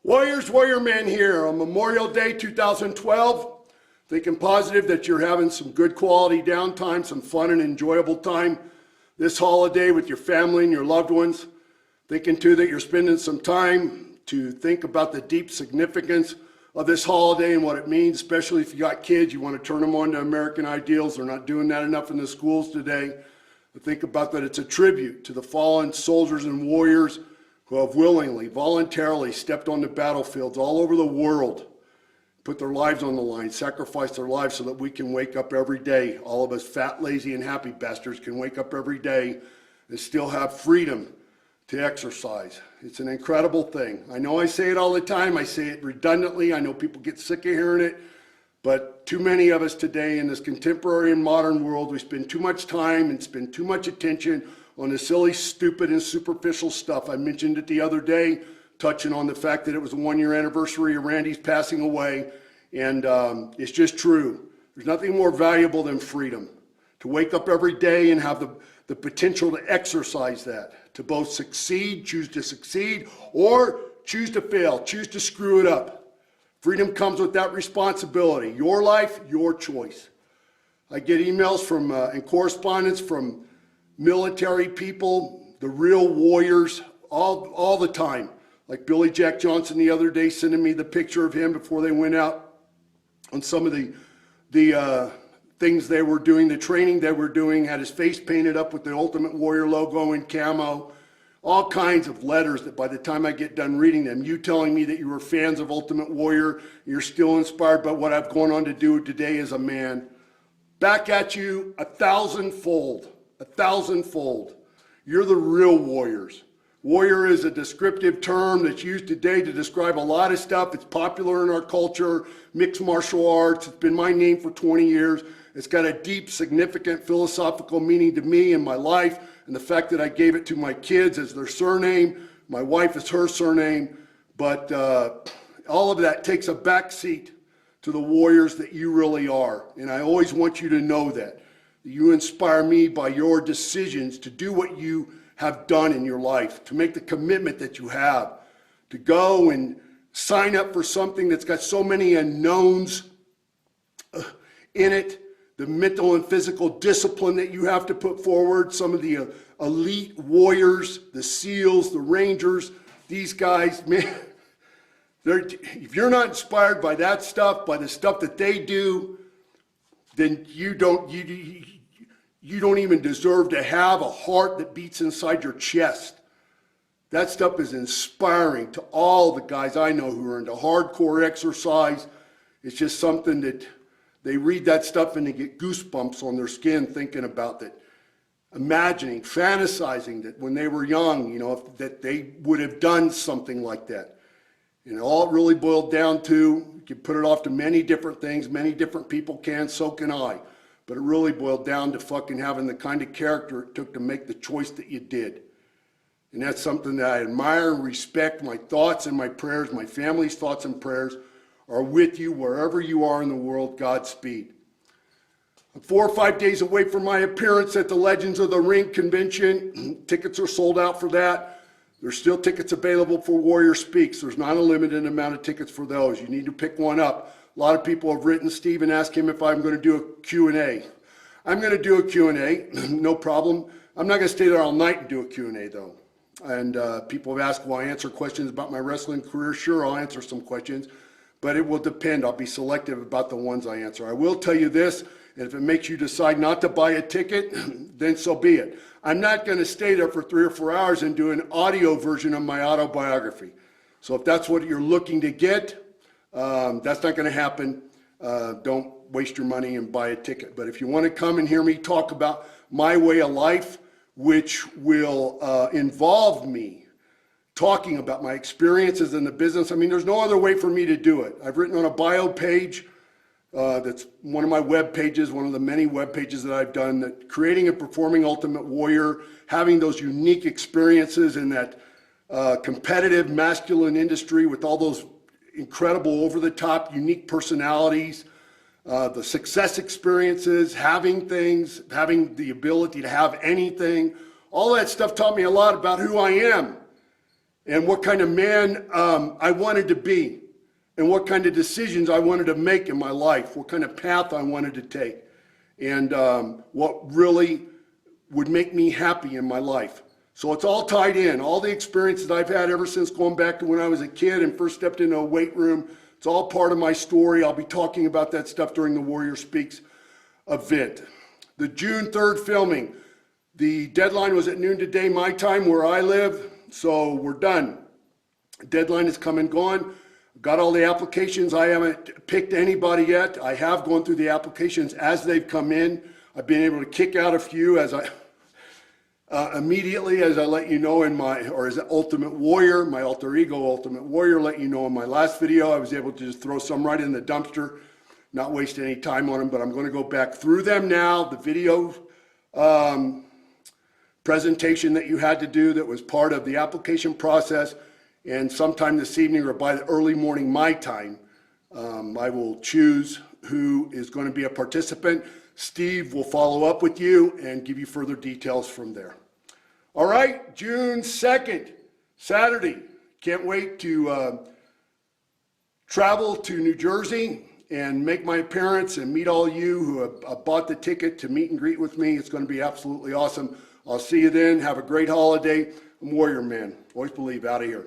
Warriors, Warrior Men here on Memorial Day 2012. Thinking positive that you're having some good quality downtime, some fun and enjoyable time this holiday with your family and your loved ones. Thinking too that you're spending some time to think about the deep significance of this holiday and what it means, especially if you got kids, you want to turn them on to American ideals. They're not doing that enough in the schools today. But think about that it's a tribute to the fallen soldiers and warriors who have willingly, voluntarily stepped on the battlefields all over the world, put their lives on the line, sacrificed their lives so that we can wake up every day. All of us fat, lazy, and happy bastards can wake up every day and still have freedom to exercise. It's an incredible thing. I know I say it all the time. I say it redundantly. I know people get sick of hearing it. But too many of us today in this contemporary and modern world, we spend too much time and spend too much attention on the silly, stupid, and superficial stuff. I mentioned it the other day, touching on the fact that it was the 1-year anniversary of Randy's passing away. And it's just true. There's nothing more valuable than freedom. To wake up every day and have the potential to exercise that. To both succeed, choose to succeed, or choose to fail, choose to screw it up. Freedom comes with that responsibility. Your life, your choice. I get emails from and correspondence from military people, the real warriors, all the time. Like Billy Jack Johnson the other day sending me the picture of him before they went out on some of the things they were doing, the training they were doing, had his face painted up with the Ultimate Warrior logo in camo. All kinds of letters that by the time I get done reading them, you telling me that you were fans of Ultimate Warrior, you're still inspired by what I've gone on to do today as a man. Back at you 1,000-fold. 1,000-fold. You're the real warriors. Warrior is a descriptive term that's used today to describe a lot of stuff. It's popular in our culture, mixed martial arts. It's been my name for 20 years. It's got a deep, significant philosophical meaning to me in my life, and the fact that I gave it to my kids as their surname. My wife is her surname. But all of that takes a backseat to the warriors that you really are. And I always want you to know that. You inspire me by your decisions to do what you have done in your life, to make the commitment that you have, to go and sign up for something that's got so many unknowns in it, the mental and physical discipline that you have to put forward, some of the elite warriors, the SEALs, the Rangers, these guys, man, if you're not inspired by that stuff, by the stuff that they do, then you don't even deserve to have a heart that beats inside your chest. That stuff is inspiring to all the guys I know who are into hardcore exercise. It's just something that they read that stuff and they get goosebumps on their skin thinking about that, imagining, fantasizing that when they were young, that they would have done something like that. And all it really boiled down to, you can put it off to many different things, many different people can, so can I. But it really boiled down to fucking having the kind of character it took to make the choice that you did. And that's something that I admire and respect. My thoughts and my prayers, my family's thoughts and prayers are with you wherever you are in the world. Godspeed. I'm 4 or 5 days away from my appearance at the Legends of the Ring convention. Tickets are sold out for that. There's still tickets available for Warrior Speaks. There's not a limited amount of tickets for those. You need to pick one up. A lot of people have written Steve and asked him if I'm going to do a Q&A. I'm going to do a Q&A, no problem. I'm not going to stay there all night and do a Q&A though. And people have asked, will I answer questions about my wrestling career? Sure, I'll answer some questions, but it will depend. I'll be selective about the ones I answer. I will tell you this, and if it makes you decide not to buy a ticket, then so be it. I'm not going to stay there for 3 or 4 hours and do an audio version of my autobiography. So if that's what you're looking to get, that's not going to happen. Don't waste your money and buy a ticket. But if you want to come and hear me talk about my way of life, which will involve me talking about my experiences in the business, I mean, there's no other way for me to do it. I've written on a bio page that's one of my web pages, one of the many web pages that I've done, that creating and performing Ultimate Warrior, having those unique experiences in that competitive masculine industry with all those incredible over-the-top unique personalities, the success experiences, having things, having the ability to have anything, all that stuff taught me a lot about who I am. and what kind of man I wanted to be, and what kind of decisions I wanted to make in my life, what kind of path I wanted to take, and what really would make me happy in my life. So it's all tied in. All the experiences I've had ever since going back to when I was a kid and first stepped into a weight room, it's all part of my story. I'll be talking about that stuff during the Warrior Speaks event. The June 3rd filming, the deadline was at noon today, my time, where I live, so we're done. Deadline is come and gone. Got all the applications. I haven't picked anybody yet. I have gone through the applications as they've come in. I've been able to kick out a few as I immediately, as I let you know in my, or as Ultimate Warrior, my alter ego Ultimate Warrior, let you know in my last video, I was able to just throw some right in the dumpster, not waste any time on them, but I'm going to go back through them now. The video presentation that you had to do that was part of the application process, and sometime this evening or by the early morning my time, I will choose who is going to be a participant. Steve will follow up with you and give you further details from there. All right, June 2nd, Saturday. Can't wait to travel to New Jersey and make my appearance and meet all you who have bought the ticket to meet and greet with me. It's going to be absolutely awesome. I'll see you then. Have a great holiday. I'm Warrior Man. Always believe. Out of here.